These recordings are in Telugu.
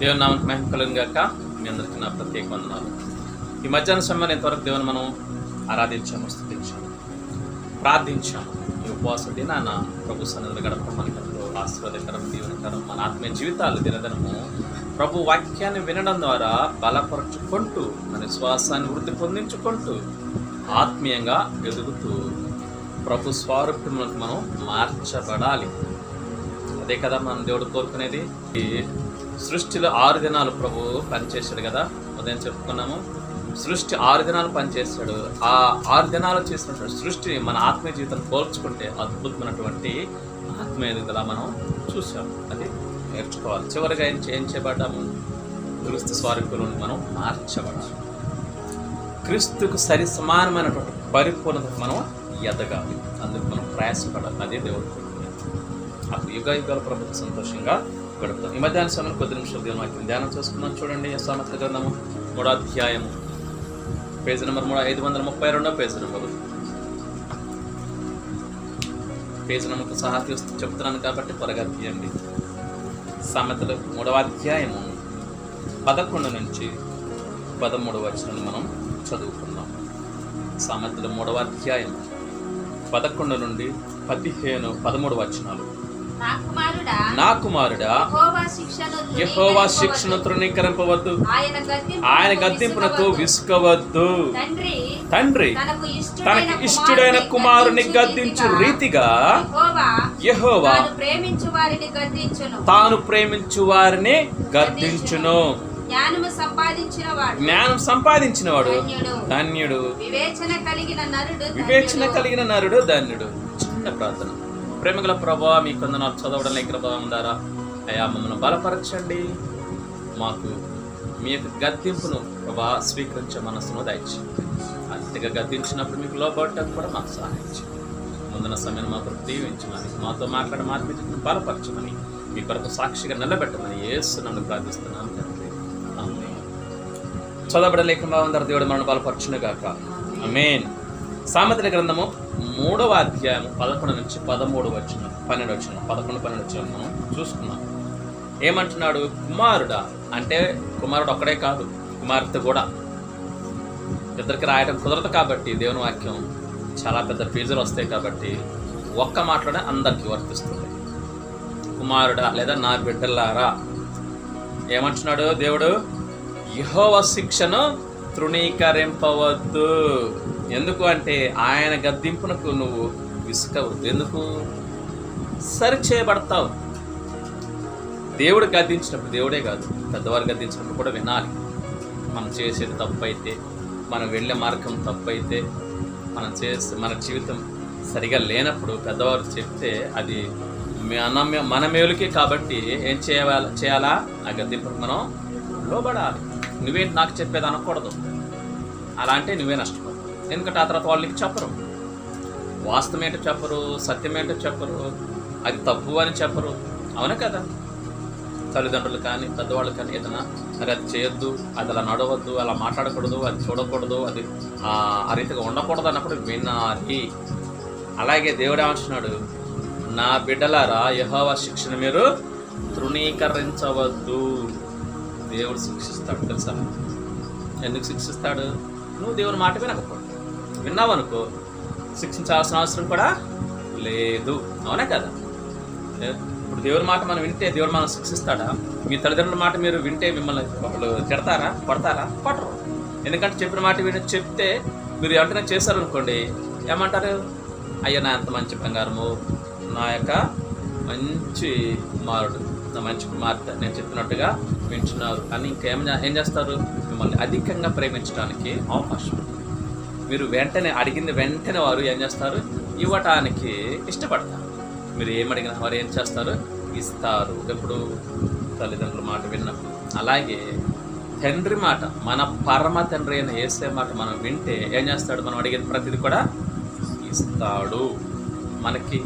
దేవుని నామమునకు మహిమ కలుగును గాక. మీ అందరికీ నా ప్రత్యేక వందనాలు. ఈ మధ్యాహ్న సమయంలో ఇంతవరకు దేవుని మనం ఆరాధించాము, స్తుతించాము, ప్రార్థించాము. ఈ ఉపవాస దినాన ప్రభు సన్నిధిలో గడపడం మనకు ఎంతో ఆశీర్వాదకరం, దీవెనకరం. మన ఆత్మీయ జీవితాలు దినదినము ప్రభు వాక్యాన్ని వినడం ద్వారా బలపరుచుకుంటూ, మన విశ్వాసాన్ని వృద్ధి పొందించుకుంటూ, ఆత్మీయంగా ఎదుగుతూ ప్రభు స్వరూపములకు మనం మార్చబడాలి. అదే కదా మన దేవుడు కోరుకునేది. ఈ సృష్టిలో 6 దినాలు ప్రభు పనిచేశాడు కదా, ఉదయం చెప్పుకున్నాము. సృష్టి 6 దినాలు పనిచేశాడు. ఆ 6 దినాలు చేసినటువంటి సృష్టిని మన ఆత్మీయ జీవితం పోల్చుకుంటే అద్భుతమైనటువంటి ఆత్మీయ ఎదుగుదల మనం చూసాం. అది నేర్చుకోవాలి. చివరిగా ఏం చేయబడ్డాము? క్రీస్తు స్వరూపంలో మనం మార్చబడాలి. క్రీస్తుకు సరి సమానమైనటువంటి పరిపూర్ణతకు మనం ఎదగాలి. అందుకు మనం ప్రయాసపడాలి. అదే దేవుడు కోరుకునేది. అప్పుడు యుగ యుగాల ప్రభుత్వ సంతోషంగా గడుపుతాం. ఈ మధ్యాహ్న సమయంలో కొద్ది నిమిషాలు దేవుని వాక్యం ధ్యానం చేసుకున్నాం. చూడండి, సామెతల గ్రంథము 3వ అధ్యాయము, page number 532 page number. Page నెంబర్తో సహా చెప్తున్నాను కాబట్టి త్వరగా తీయండి. సామెతలు 3వ అధ్యాయము 11 నుంచి 13 వచనాలు మనం చదువుకుందాం. సామెతలు 3వ అధ్యాయం 11 నుండి 13 వచనాలు. నా కుమారుడా, యెహోవా శిక్షను తృణీకరింపవద్దు, ఆయన గద్దింపునకు విసుకవద్దు. తండ్రి తనకి ఇష్టుడైన కుమారుని గద్దించు రీతిగా యెహోవా తాను ప్రేమించు వారిని గద్దించును. జ్ఞానం సంపాదించినవాడు ధన్యుడు, వివేచన కలిగిన నరుడు ధన్యుడు. చిన్న ప్రార్థన. ప్రేమగల ప్రభువా, మీ కొందనాలు చదవడం ప్రభావం ద్వారా అయ్యా మమ్మల్ని బలపరచండి. మాకు మీ యొక్క గద్దింపును ప్రభా స్వీకరించే మనసును దయచేయండి. అతిగా గద్దించినప్పుడు మీకు లోబడటం కూడా మాకు సహాయించండి. ముందున్న సమయం మాకు దీవించమని, మాతో మాట్లాడే మార్పు బలపరచమని, మీ కొరకు సాక్షిగా నిలబెట్టమని యేసు నన్ను ప్రార్థిస్తున్నాను తండ్రి. ఆమేన్. చదవబడే లేఖనం ద్వారా దేవుడు మనల్ని బలపరచును గాక. ఆమేన్. సామెతల గ్రంథము 3వ అధ్యాయం 11 నుంచి 13 వచనం 12 వచనం 11-12 వచనం మనం చూసుకున్నాం. ఏమంటున్నాడు? కుమారుడా అంటే కుమారుడు ఒక్కడే కాదు, కుమార్తె కూడా. ఇద్దరికి రాయడం కుదరదు కాబట్టి దేవుని వాక్యం చాలా పెద్ద పేజీలు వస్తాయి కాబట్టి ఒక్క మాటలోనే అందరికీ వర్తిస్తుంది. కుమారుడా లేదా నా బిడ్డలారా, ఏమంటున్నాడు దేవుడు? యెహోవా శిక్షను తృణీకరింపవద్దు. ఎందుకు అంటే ఆయన గద్దింపునకు నువ్వు విసుకవద్దు. ఎందుకు? సరి చేయబడతావు. దేవుడు గద్దించినప్పుడు, దేవుడే కాదు పెద్దవారు గద్దించినప్పుడు కూడా వినాలి. మనం చేసేది తప్పు అయితే, మనం వెళ్ళే మార్గం తప్పు అయితే, మన జీవితం సరిగా లేనప్పుడు పెద్దవారు చెప్తే అది మన మేలుకే. కాబట్టి ఏం చేయాలా? ఆ గద్దింపుకు మనం లోబడాలి. నువ్వేంటి నాకు చెప్పేది అనకూడదు. అలా అంటే నువ్వే నష్టపోతావు. ఎందుకంటే ఆ తర్వాత వాళ్ళు నీకు చెప్పరు, వాస్తవం ఏంటో చెప్పరు, సత్యం ఏంటో చెప్పరు, అది తప్పు అని చెప్పరు. అవునా కదా? తల్లిదండ్రులు కానీ పెద్దవాళ్ళు కానీ ఏదైనా అది చేయొద్దు, అది అలా నడవద్దు, అలా మాట్లాడకూడదు, అది చూడకూడదు, అది ఆ రీతిగా ఉండకూడదు అన్నప్పుడు వినాలి. అలాగే దేవుడు ఏమంటున్నాడు? నా బిడ్డలారా, యెహోవా శిక్షను మీరు తృణీకరించవద్దు. దేవుడు శిక్షిస్తాడు తెలుసా? ఎందుకు శిక్షిస్తాడు? నువ్వు దేవుని మాట విన్నావనుకో, శిక్షించాల్సిన అవసరం కూడా లేదు. అవునా కదా? ఇప్పుడు దేవుని మాట మనం వింటే దేవుడు మనం శిక్షిస్తాడా? మీ తల్లిదండ్రుల మాట మీరు వింటే మిమ్మల్ని వాళ్ళు తిడతారా? కొడతారా? కొట్టరు. ఎందుకంటే చెప్పిన మాట చెప్తే మీరు వెంటనే చేశారనుకోండి, ఏమంటారు? అయ్యా నా ఎంత మంచి బంగారము, నా యొక్క మంచి కుమారుడు, నా మంచి కుమార్తె నేను చెప్పినట్టుగా వింటున్నారు అని ఏం చేస్తారు? మిమ్మల్ని అధికంగా ప్రేమించడానికి అవకాశం. మీరు వెంటనే అడిగింది వెంటనే వారు ఏం చేస్తారు? ఇవ్వటానికి ఇష్టపడతారు. మీరు ఏమడిగిన వారు ఏం చేస్తారు? ఇస్తారు. ఎప్పుడు? తల్లిదండ్రుల మాట విన్నప్పుడు. అలాగే తండ్రి మాట, మన పరమ తండ్రి అయిన యేసే మాట మనం వింటే ఏం చేస్తాడు? మనం అడిగిన ప్రతిదీ కూడా ఇస్తాడు. మనకి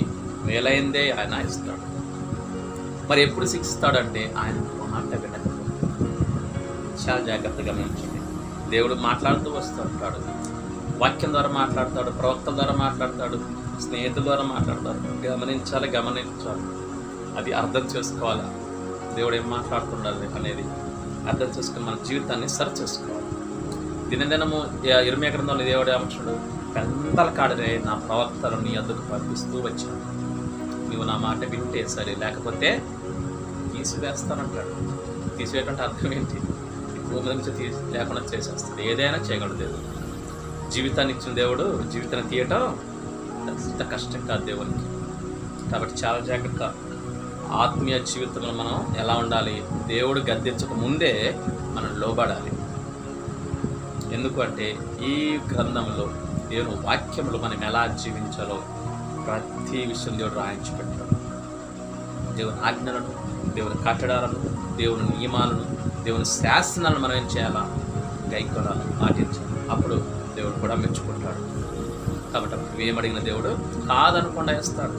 మేలైందే ఆయన ఇస్తాడు. మరి ఎప్పుడు శిక్షిస్తాడంటే ఆయన మాట వినకపోతే. చాలా జాగ్రత్తగా గమనించండి. దేవుడు మాట్లాడుతూ వస్తూ ఉంటాడు. వాక్యం ద్వారా మాట్లాడతాడు, ప్రవక్తల ద్వారా మాట్లాడతాడు, స్నేహితుల ద్వారా మాట్లాడతాడు. గమనించాలి. అది అర్థం చేసుకోవాలి. దేవుడు ఏం మాట్లాడుతున్నాడు అనేది అర్థం చేసుకుని మన జీవితాన్ని సరి చేసుకోవాలి. దినదినము ఇర్మీయా గ్రంథంలో దేవుడు ఏమంటాడు, పెందల కాడనే నా ప్రవక్తను నీ వద్దకు పంపిస్తూ వచ్చాను, నువ్వు నా మాట వింటే సరే, లేకపోతే తీసివేస్తానంటాడు. తీసివేయటంటే అర్థం ఏంటి? భూమి నుంచి లేకుండా చేసేస్తాడు. ఏదైనా చేయగలడు దేవుడు. జీవితాన్ని ఇచ్చిన దేవుడు జీవితాన్ని తీయటం అంత కష్టం కాదు దేవునికి. కాబట్టి చాలా జాగ్రత్త. ఆత్మీయ జీవితంలో మనం ఎలా ఉండాలి? దేవుడు గద్దించక ముందే మనం లోబడాలి. ఎందుకంటే ఈ గ్రంథంలో దేవుని వాక్యంలో మనం ఎలా జీవించాలో ప్రతి విషయం దేవుడు రాయించి పెట్టాడు. దేవుని ఆజ్ఞలను, దేవుని కట్టడాలను, దేవుని నియమాలను, దేవుని శాసనాలను మనం ఏం చేయాలా? గైకొనాలి, పాటించాలి. అప్పుడు దేవుడు కూడా మెచ్చుకుంటాడు. కాబట్టి అప్పుడు ఏమడిగిన దేవుడు కాదనకుండా వేస్తాడు.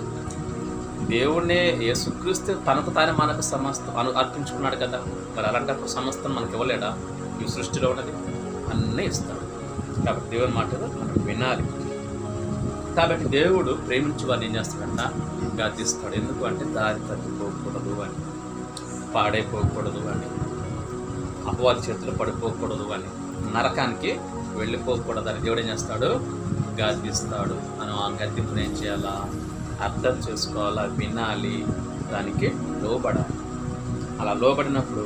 దేవుణ్ణే యేసుక్రీస్తు తనకు తానే మనకు సమస్తం అర్పించుకున్నాడు కదా. మరి అలాంటప్పుడు సమస్తం మనకి ఇవ్వలేడా? ఈ సృష్టిలో ఉన్నది అన్నీ ఇస్తాడు. కాబట్టి దేవుని మాటలు మనం వినాలి. కాబట్టి దేవుడు ప్రేమించి వారిని ఏం చేస్తాడంట? గద్దిస్తాడు. ఎందుకు అంటే దారి తప్పిపోకూడదు అని, పాడైపోకూడదు అని, అపవాది చేతులు పడిపోకూడదు అని, నరకానికి వెళ్ళిపోకూడదు అని దేవుడు ఏం చేస్తాడు? గద్దిస్తాడు. మనం ఆ గద్దింపుని ఏం చేయాలా? అర్థం చేసుకోవాలా, వినాలి, దానికి లోబడాలి. అలా లోబడినప్పుడు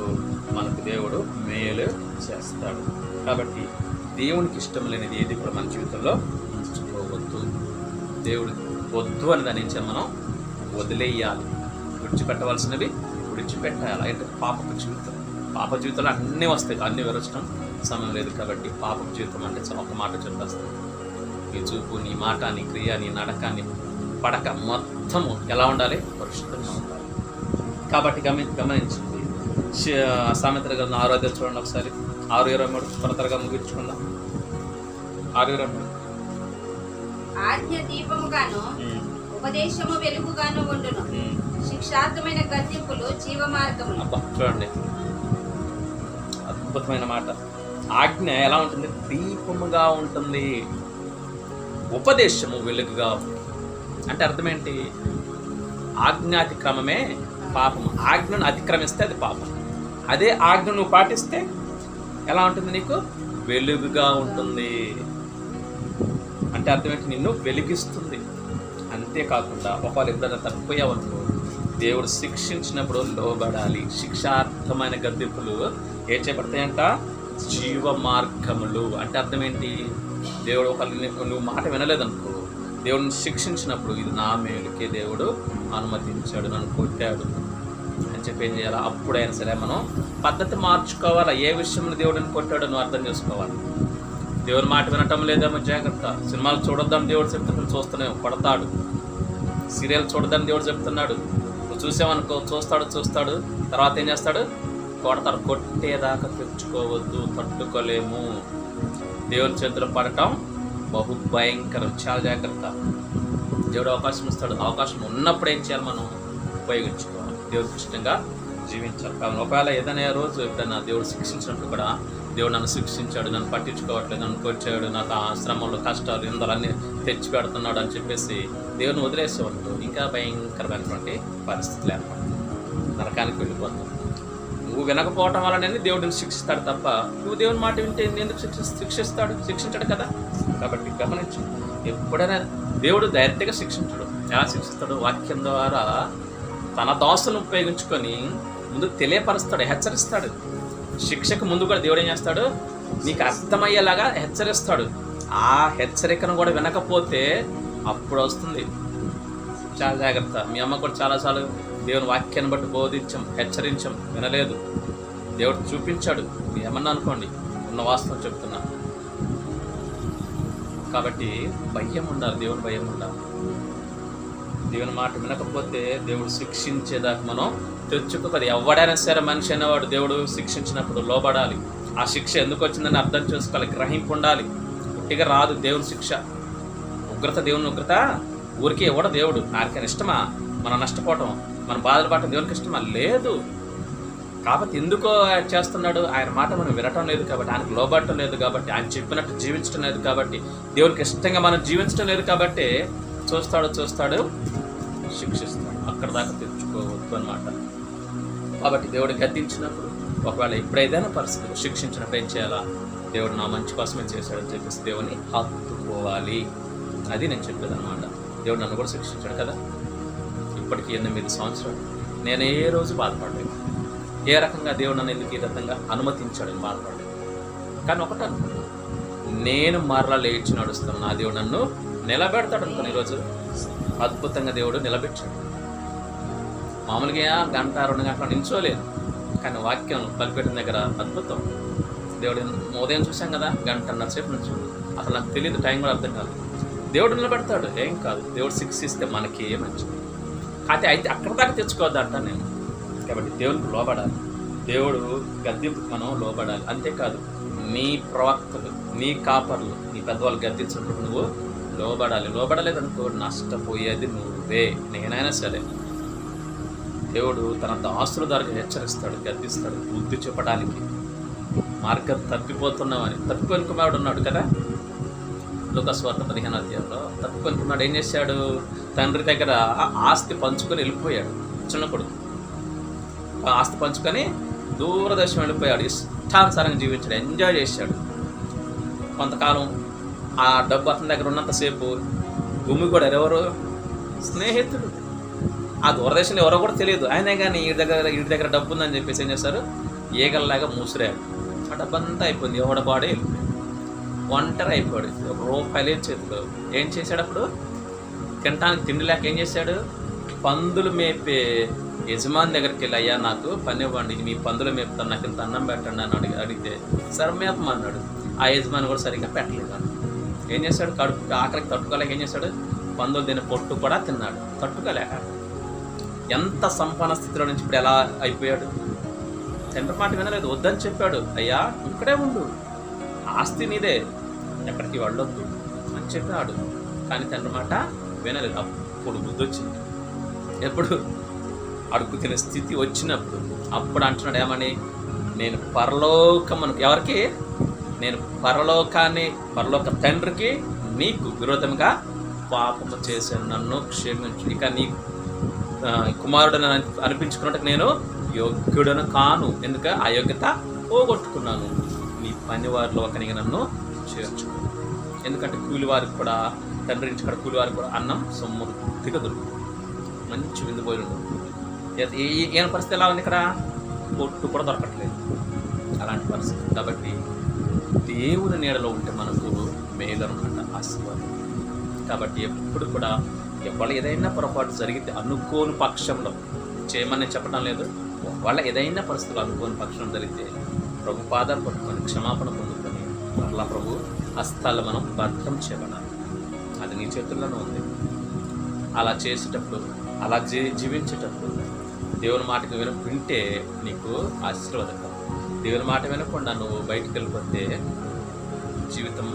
మనకు దేవుడు మేలు చేస్తాడు. కాబట్టి దేవునికి ఇష్టం లేనిది ఏది కూడా మన జీవితంలో ఉంచుకోవద్దు. దేవుడు వద్దు అని దాని నుంచి మనం వదిలేయాలి. విడిచిపెట్టవలసినవి విడిచిపెట్టాలి. అంటే పాపపు జీవితం. పాప జీవితంలో అన్నీ వస్తాయి, అన్నీ వివరించడం సమయం లేదు. కాబట్టి పాపపు జీవితం అంటే ఒక మాట చెప్పేస్తాం. నీ చూపు, నీ మాట, నీ క్రియ, నీ నడక, నీ పడక మొత్తము ఎలా ఉండాలి? పరిశుద్ధంగా ఉండాలి. కాబట్టి గమనించింది. సామెతల గ్రంథం 6వ అధ్యాయం చూడండి ఒకసారి. 6:23 త్వరగా ముగించుకుందాం. 6:23 ఆజ్ఞ దీపముగాను ఉపదేశము వెలుగుగాను ఉండును, శిక్షార్థమైన గద్దింపులు జీవ మార్గములు. చూడండి, అద్భుతమైన మాట. ఆజ్ఞ ఎలా ఉంటుంది? దీపముగా ఉంటుంది. ఉపదేశము వెలుగుగా ఉంటుంది. అంటే అర్థం ఏంటి? ఆజ్ఞాతిక్రమమే పాపము. ఆజ్ఞను అతిక్రమిస్తే అది పాపం. అదే ఆజ్ఞ నువ్వు పాటిస్తే ఎలా ఉంటుంది? నీకు వెలుగుగా ఉంటుంది. అంటే అర్థం ఏంటి? నిన్ను వెలిగిస్తుంది. అంతేకాకుండా ఒకవేళ ఎప్పుడైనా తప్పిపోయావనుకో, దేవుడు శిక్షించినప్పుడు లోబడాలి. శిక్షార్థమైన గద్దింపులు ఏ చేపడతాయంట? జీవ మార్గములు. అంటే అర్థం ఏంటి? దేవుడు ఒకవేళ నువ్వు మాట వినలేదనుకో, దేవుడిని శిక్షించినప్పుడు ఇది నా మేలుకే దేవుడు అనుమతించాడు, నన్ను కొట్టాడు అని చెప్పి ఏం చేయాలి? అప్పుడైనా సరే మనం పద్ధతి మార్చుకోవాలా. ఏ విషయంలో దేవుడిని కొట్టాడో నువ్వు అర్థం చేసుకోవాలి. దేవుని మాట వినటం లేదేమో జాగ్రత్త. సినిమాలు చూడొద్దని దేవుడు చెప్తున్నాడు, చూస్తూనే కొడతాడు. సీరియల్ చూడొద్దని దేవుడు చెప్తున్నాడు, నువ్వు చూసావనుకో చూస్తాడు, తర్వాత ఏం చేస్తాడు? కొడతాడు. కొట్టేదాకా తెచ్చుకోవద్దు, తట్టుకోలేము. దేవుని చేతులు పడటం బహు భయంకరం. చాలా జాగ్రత్త. దేవుడు అవకాశం ఇస్తాడు. అవకాశం ఉన్నప్పుడు ఏం చేయాలి? మనం ఉపయోగించుకోవాలి. దేవుడికి ఇష్టంగా జీవించాలి. కాబట్టి ఒకవేళ ఏదైనా రోజు ఎప్పుడైనా దేవుడు శిక్షించినప్పుడు కూడా, దేవుడు నన్ను శిక్షించాడు, నన్ను పట్టించుకోవట్లేదు, నన్ను కొట్టాడు, నాకు ఆ శ్రమంలో కష్టాలు ఇందలన్నీ తెచ్చి పెడుతున్నాడు అని చెప్పేసి దేవుడిని వదిలేసేవాళ్ళు ఇంకా భయంకరమైనటువంటి పరిస్థితులు ఏర్పడతాయి. నరకానికి వెళ్ళిపోతాం. నువ్వు వినకపోవటం వల్లనే దేవుడిని శిక్షిస్తాడు తప్ప, నువ్వు దేవుని మాట వింటే ఎందుకు శిక్షించాడు కదా. కాబట్టి గమనించు, ఎప్పుడైనా దేవుడు డైరెక్ట్గా శిక్షించడు. ఎలా శిక్షిస్తాడు? వాక్యం ద్వారా తన దాసులను ఉపయోగించుకొని ముందు తెలియపరుస్తాడు, హెచ్చరిస్తాడు. శిక్షకు ముందు కూడా దేవుడు ఏం చేస్తాడు? నీకు అర్థమయ్యేలాగా హెచ్చరిస్తాడు. ఆ హెచ్చరికను కూడా వినకపోతే అప్పుడు వస్తుంది. చాలా జాగ్రత్త. మీ అమ్మ కూడా చాలాసార్లు దేవుని వాక్యాన్ని బట్టి బోధించాం, హెచ్చరించాం, వినలేదు. దేవుడు చూపించాడు. ఏమన్నా అనుకోండి, ఉన్న వాస్తవం చెప్తున్నా. కాబట్టి భయం ఉండాలి, దేవుని భయం ఉండాలి. దేవుని మాట వినకపోతే దేవుడు శిక్షించేదాకా మనం తెచ్చుకోకది. ఎవడైనా సరే మనిషి అనేవాడు దేవుడు శిక్షించినప్పుడు లోబడాలి. ఆ శిక్ష ఎందుకు వచ్చిందని అర్థం చేసుకోవాలి, గ్రహింపు ఉండాలి. పుట్టిగా రాదు దేవుని శిక్ష. ఉగ్రత, దేవుని ఉగ్రత ఊరికే ఇవ్వడం దేవుడు. ఆయనకైనా ఇష్టమా మనం నష్టపోవటం, మనం బాధలు పడటం దేవునికి ఇష్టమా? లేదు. కాబట్టి ఎందుకో చేస్తున్నాడు? ఆయన మాట మనం వినటం లేదు కాబట్టి, ఆయనకు లోబడటం లేదు కాబట్టి, ఆయన చెప్పినట్టు జీవించడం లేదు కాబట్టి, దేవునికి ఇష్టంగా మనం జీవించడం లేదు కాబట్టి చూస్తాడు, శిక్షిస్తాడు. అక్కడ దాకా తెచ్చుకోవద్దు అన్నమాట. కాబట్టి దేవుడు గద్దించినప్పుడు ఒకవేళ ఎప్పుడైనా పరిస్థితులు శిక్షించినప్పుడు ఏం చేయాలా? దేవుడు నా మంచి కోసమే చేశాడని చెప్పేసి దేవుని హత్తుకోవాలి. అది నేను చెప్పేది అనమాట. దేవుడు నన్ను కూడా శిక్షించాడు కదా. ఇప్పటికీ 8 సంవత్సరాలు నేను ఏ రోజు బాధపడలేదు. ఏ రకంగా దేవుడు నన్ను ఎందుకు ఈ రకంగా అనుమతించాడని బాధపడలేదు. కానీ ఒకటి అనుకున్నాను, నేను మరలా లేచి నడుస్తాను, నా దేవుడు నన్ను నిలబెడతాడు అనుకుని ఈరోజు అద్భుతంగా దేవుడు నిలబెట్టాడు. మామూలుగా 1-2 గంటలు నించోలేదు, కానీ వాక్యం బలిపీఠం దగ్గర అద్భుతం. దేవుడు ఉదయం చూసాం కదా, 1.5 సేపు నుంచి అసలు నాకు తెలియదు, టైం కూడా అర్థం కాదు. దేవుడు నిలబెడతాడు, ఏం కాదు. దేవుడు శిక్షిస్తే మనకి మంచిది. అయితే అక్కడ దాకా తెచ్చుకోవద్దంట నేను. కాబట్టి దేవునికి లోబడాలి, దేవుడు గద్దింపుకి మనం లోబడాలి. అంతేకాదు నీ ప్రవక్తలు, నీ కాపర్లు, నీ పెద్దవాళ్ళు గద్దించినప్పుడు నువ్వు లోబడాలి. లోబడలేదనుకో నష్టపోయేది నువ్వే, నేనైనా సరే. దేవుడు తన దాసుల ద్వారా హెచ్చరిస్తాడు, గద్దిస్తాడు, బుద్ధి చెప్పడానికి. మార్గం తప్పిపోతున్నామని. తప్పిపోయిన కుమారుడు ఉన్నాడు కదా, లూకాసు వార్త 15వ అధ్యాయంలో. తప్పిపోయిన కుమారుడు ఏం చేశాడు? తండ్రి దగ్గర ఆస్తి పంచుకొని వెళ్ళిపోయాడు. చిన్న కొడుకు ఆస్తి పంచుకొని దూరదర్శనం వెళ్ళిపోయాడు. ఇష్టానుసారంగా జీవించాడు, ఎంజాయ్ చేశాడు. కొంతకాలం ఆ డబ్బు అతని దగ్గర ఉన్నంతసేపు భూమి కూడా ఎవరు స్నేహితుడు. ఆ దూరదేశంలో ఎవరో కూడా తెలియదు. అయినా కానీ వీడి దగ్గర డబ్బు ఉందని చెప్పేసి ఏం చేస్తారు? ఈగల్లాగా మూసిరాడు. ఆ డబ్బు అంతా అయిపోయింది, ఎవడబాడే వెళ్ళిపోయాడు. ఒంటరి అయిపోయాడు, రూపాయలే చేతిలో. ఏం చేశాడు అప్పుడు? తినటానికి తిండి లేక ఏం చేశాడు? పందులు మేపే యజమాని దగ్గరికి వెళ్ళి, అయ్యా నాకు పని ఇవ్వండి, మీ పందులు మేపుతాను, నాకు ఇంత అన్నం పెట్టండి అని అడిగితే సరే మేపమన్నాడు. ఆ యజమాని కూడా సరిగ్గా పెట్టలేదు. ఏం చేశాడు? ఆఖరికి తట్టుకోలేక ఏం చేశాడు? పందులు తినే పొట్టు కూడా తిన్నాడు, తట్టుకోలేక. ఎంత సంపన్న స్థితిలో నుంచి ఇప్పుడు ఎలా అయిపోయాడు? తండ్రి మాట వినలేదు, వద్దని చెప్పాడు. అయ్యా ఇక్కడే ఉండు, ఆస్తి నీదే, ఎక్కడికి వెళ్ళొద్దు అని చెప్పాడు. కానీ తండ్రి మాట వినలేదు. అప్పుడు బుద్ధి వచ్చింది. ఎప్పుడు? అడుగు తినే స్థితి వచ్చినప్పుడు. అప్పుడు అంటున్నాడు ఏమని? నేను పరలోకమును, ఎవరికి? నేను పరలోక తండ్రికి నీకు విరోధంగా పాపము చేశాను, నన్ను క్షమించు. ఇక నీ కుమారుడని అనిపించుకున్నట్టు నేను యోగ్యుడను కాను, ఎందుక ఆ యోగ్యత పోగొట్టుకున్నాను. నీ పని వారిలో ఒకరికి నన్ను చేర్చు. ఎందుకంటే కూలివారికి కూడా, తండ్రి నుంచి కూడా కూలివారికి కూడా అన్నం సమృద్ధిగా దొరుకుతుంది, మంచి విందు భోజనం. ఏం పరిస్థితి ఎలా ఉంది ఇక్కడ? పొట్టు కూడా దొరకట్లేదు, అలాంటి పరిస్థితి. కాబట్టి దేవుని నీడలో ఉంటే మనకు మేలు అనమాట, ఆశీర్వాదం. కాబట్టి ఎప్పుడు కూడా ఎవరు ఏదైనా పొరపాటు జరిగితే అనుకోని పక్షంలో చేయమని చెప్పడం లేదు. వాళ్ళ ఏదైనా పరిస్థితులు అనుకోని పక్షం జరిగితే ప్రభు పాదాలు పట్టుకొని క్షమాపణ పొందుకొని మరలా ప్రభు హస్తాలు మనం భద్రం చేయబడాలి. అది నీ చేతుల్లోనే ఉంది. అలా చేసేటప్పుడు, అలా జీవించేటప్పుడు దేవుని మాటకి వింటే నీకు ఆశీర్వాదకరం. దేవుని మాట వినకుండా నువ్వు బయటికి వెళ్ళిపోతే జీవితం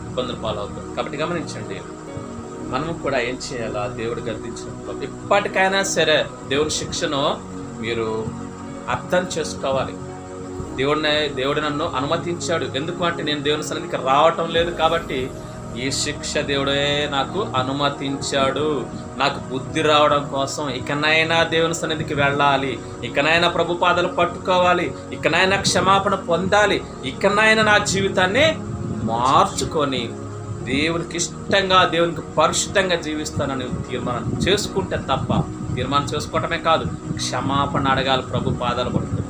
ఇబ్బందులు పాలవుతుంది. కాబట్టి గమనించండి, మనము కూడా ఏం చేయాలా? దేవుడు గద్దించినప్పుడు ఎప్పటికైనా సరే దేవుని శిక్షను మీరు అర్థం చేసుకోవాలి. దేవుడు నన్ను అనుమతించాడు, ఎందుకు అంటే నేను దేవుని సన్నిధికి రావటం లేదు కాబట్టి ఈ శిక్ష దేవుడే నాకు అనుమతించాడు, నాకు బుద్ధి రావడం కోసం. ఇకనైనా దేవుని సన్నిధికి వెళ్ళాలి, ఇకనైనా ప్రభు పాదాలు పట్టుకోవాలి, ఇకనైనా క్షమాపణ పొందాలి, ఇకనైనా నా జీవితాన్ని మార్చుకొని దేవునికి ఇష్టంగా, దేవునికి పరిశుద్ధంగా జీవిస్తానని తీర్మానం చేసుకుంటే తప్ప, తీర్మానం చేసుకోవటమే కాదు, క్షమాపణ అడగాలి, ప్రభు పాదాలు పట్టుకొని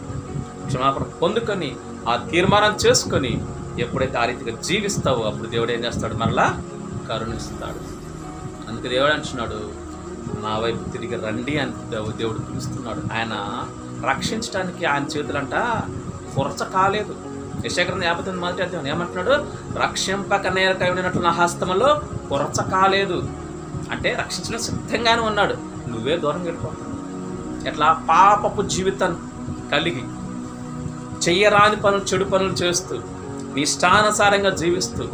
క్షమాపణ పొందుకొని ఆ తీర్మానం చేసుకొని ఎప్పుడైతే ఆ రీతిగా జీవిస్తావో అప్పుడు దేవుడు ఏం చేస్తాడు? మరలా కరుణిస్తాడు. అందుకే దేవుడు అంటున్నాడు, నా వైపు తిరిగి రండి అని దేవుడు పిలుస్తున్నాడు. ఆయన రక్షించడానికి ఆయన చేతులంట కొరచ కాలేదు. యెషయా 59 ఏమంటున్నాడు? రక్షింపక నేరకై ఉండినట్లు నా హస్తములో కొరచ కాలేదు. అంటే రక్షించడం సిద్ధంగానే ఉన్నాడు, నువ్వే దూరం వెళ్ళిపోతున్నావు. ఎట్లా? పాపపు జీవితం కలిగి చెయ్యరాని పనులు, చెడు పనులు చేస్తూ, నీ ఇష్టానుసారంగా జీవిస్తూ,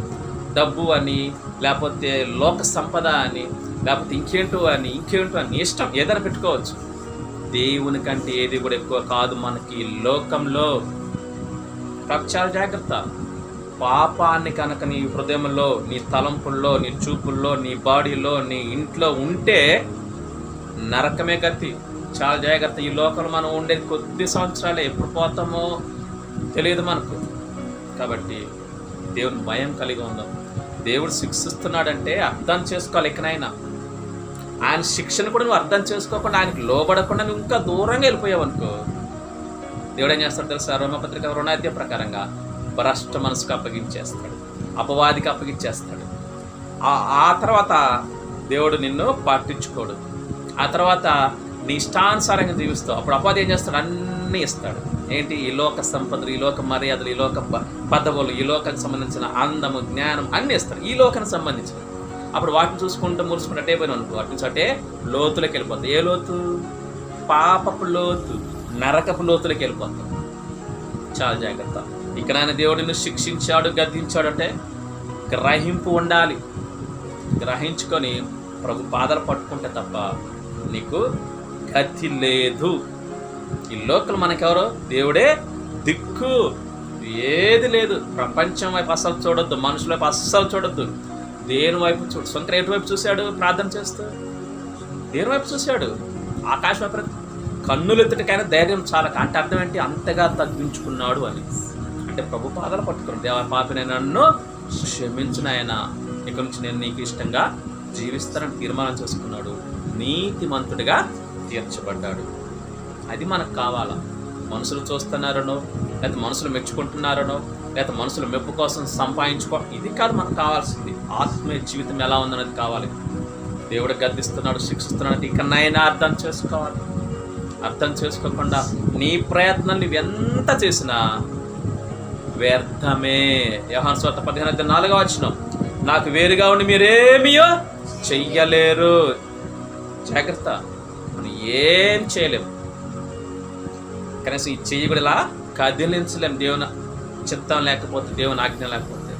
డబ్బు అని, లేకపోతే లోక సంపద అని, లేకపోతే ఇంకేంటో అని నీ ఇష్టం ఏదైనా పెట్టుకోవచ్చు. దేవుని కంటే ఏది కూడా ఎక్కువ కాదు మనకి లోకంలో. కాబట్టి చాలా జాగ్రత్త. పాపాన్ని కనుక నీ హృదయంలో, నీ తలంపుల్లో, నీ చూపుల్లో, నీ బాడీలో, నీ ఇంట్లో ఉంటే నరకమే గతి. చాలా జాగ్రత్త. ఈ లోకంలో మనం ఉండేది కొద్ది సంవత్సరాలే, ఎప్పుడు పోతామో తెలియదు మనకు. కాబట్టి దేవుని భయం కలిగి ఉందాం. దేవుడు శిక్షిస్తున్నాడంటే అర్థం చేసుకోవాలి. ఇకనైనా ఆయన శిక్షను కూడా నువ్వు అర్థం చేసుకోకుండా, ఆయనకి లోబడకుండా నువ్వు ఇంకా దూరంగా వెళ్ళిపోయావు అనుకో, దేవుడు ఏం చేస్తాడు తెలుసా? రోమపత్రిక 2 ప్రకారంగా భ్రష్ట మనసుకు అప్పగించేస్తాడు, అపవాదికి అప్పగించేస్తాడు. ఆ తర్వాత దేవుడు నిన్ను పట్టించుకోడు. ఆ తర్వాత నీ ఇష్టానుసారంగా జీవిస్తావు. అప్పుడు అపవాది ఏం చేస్తాడు? అన్నీ ఇస్తాడు. ఏంటి? ఈ లోక సంపదలు, ఈ లోక మర్యాదలు, ఈ లోక పదవులు, ఈ లోకానికి సంబంధించిన అందము, జ్ఞానం అన్నీ ఇస్తాడు, ఈ లోకానికి సంబంధించిన. అప్పుడు వాటిని చూసుకుంటూ మురుసుకుంటే అటే పోయిన అనుకో, అటు నుంచి అటే లోతులకు వెళ్ళిపోతాయి. ఏ లోతు? పాపపు లోతు, నరకపు లోతులకు వెళ్ళిపోతాం. చాలా జాగ్రత్త. ఇక నాయన దేవుడు నిన్ను శిక్షించాడు, గద్దించాడు అంటే గ్రహింపు ఉండాలి. గ్రహించుకొని ప్రభు పాదాలు పట్టుకుంటే తప్ప నీకు గతి లేదు. ఈ లోకలు మనకెవరో? దేవుడే దిక్కు, ఏది లేదు. ప్రపంచం వైపు అస్సలు చూడొద్దు, మనుషుల వైపు అస్సలు చూడొద్దు. దేని వైపు చూడు. శంకర ఎటు వైపు చూశాడు ప్రార్థన చేస్తూ? దేని వైపు చూశాడు? ఆకాశం వైపు. కన్నులు ఎత్తుటికైనా ధైర్యం చాలక. అంటే అర్థం ఏంటి? అంతగా తగ్గించుకున్నాడు అని. అంటే ప్రభు పాదాలు పట్టుకున్నాడు. దేవ పాపిని నన్ను క్షమించిన ఆయన, ఇక నుంచి నేను నీకు ఇష్టంగా జీవిస్తానని తీర్మానం చేసుకున్నాడు. నీతిమంతుడిగా తీర్చబడ్డాడు. అది మనకు కావాలా? మనుషులు చూస్తున్నారనో, లేకపోతే మనుషులు మెచ్చుకుంటున్నారనో, లేకపోతే మనుషుల మెప్పు కోసం ఇది కాదు మనకు కావాల్సింది. ఆత్మీయ జీవితం ఎలా ఉందన్నది కావాలి. దేవుడు గద్దిస్తున్నాడు, శిక్షిస్తున్నాడు, ఇకనైనా అర్థం చేసుకోవాలి. అర్థం చేసుకోకుండా నీ ప్రయత్నం నువ్వెంత చేసినా వ్యర్థమే. యోహాను సువార్త 15:4 నాకు వేరుగా ఉండి మీరేమియో చెయ్యలేరు. జాగ్రత్త, మనం ఏం చేయలేము. కనీసం ఈ చెయ్యి కూడా ఇలా కదిలించలేము దేవుని చిత్తం లేకపోతే, దేవుని ఆజ్ఞ లేకపోతే.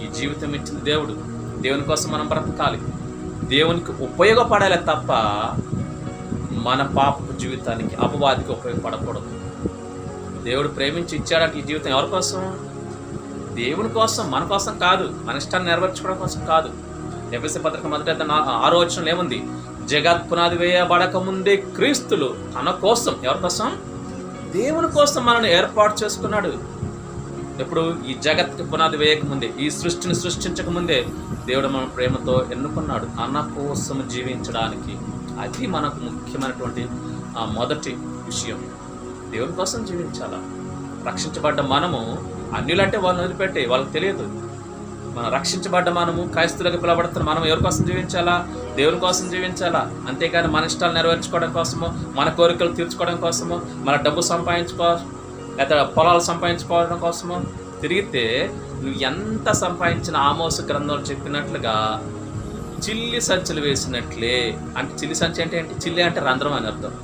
ఈ జీవితం ఇచ్చింది దేవుడు. దేవుని కోసం మనం బ్రతకాలి, దేవునికి ఉపయోగపడాలి తప్ప మన పాపపు జీవితానికి, అపవాదికి ఉపయోగపడకూడదు. దేవుడు ప్రేమించి ఇచ్చాడంటే ఈ జీవితం ఎవరి కోసం? దేవుని కోసం, మన కోసం కాదు, మన ఇష్టాన్ని నెరవేర్చుకోవడం కోసం కాదు. ఎఫెసీ పత్రిక 1:6 ఏముంది? జగత్ పునాది వేయబడక ముందే క్రీస్తులు తన కోసం, ఎవరి కోసం? దేవుని కోసం మనల్ని ఏర్పాటు చేసుకున్నాడు. ఎప్పుడు? ఈ జగత్కి పునాది వేయకముందే, ఈ సృష్టిని సృష్టించకముందే దేవుడు మన ప్రేమతో ఎన్నుకున్నాడు తన కోసం జీవించడానికి. అది మనకు ముఖ్యమైనటువంటి మొదటి విషయం. దేవుని కోసం జీవించాలా. రక్షించబడ్డ మనము, అన్యులంటే వాళ్ళని వదిలిపెట్టి వాళ్ళకి తెలియదు. మనం రక్షించబడ్డ మనము, క్రైస్తువులకు పిలవబడుతున్న మనం ఎవరి కోసం జీవించాలా? దేవుని కోసం జీవించాలా. అంతేగాని మన ఇష్టాలు నెరవేర్చుకోవడం కోసమో, మన కోరికలు తీర్చుకోవడం కోసమో, మన డబ్బు లేదా పొలాలు సంపాదించుకోవడం కోసమో తిరిగితే నువ్వు ఎంత సంపాదించిన ఆమోసు గ్రంథంలో చెప్పినట్లుగా చిల్లి సంచులు వేసినట్లే. అంటే చిల్లి సంచి అంటే ఏంటి? చిల్లి అంటే రంధ్రం అని అర్థం.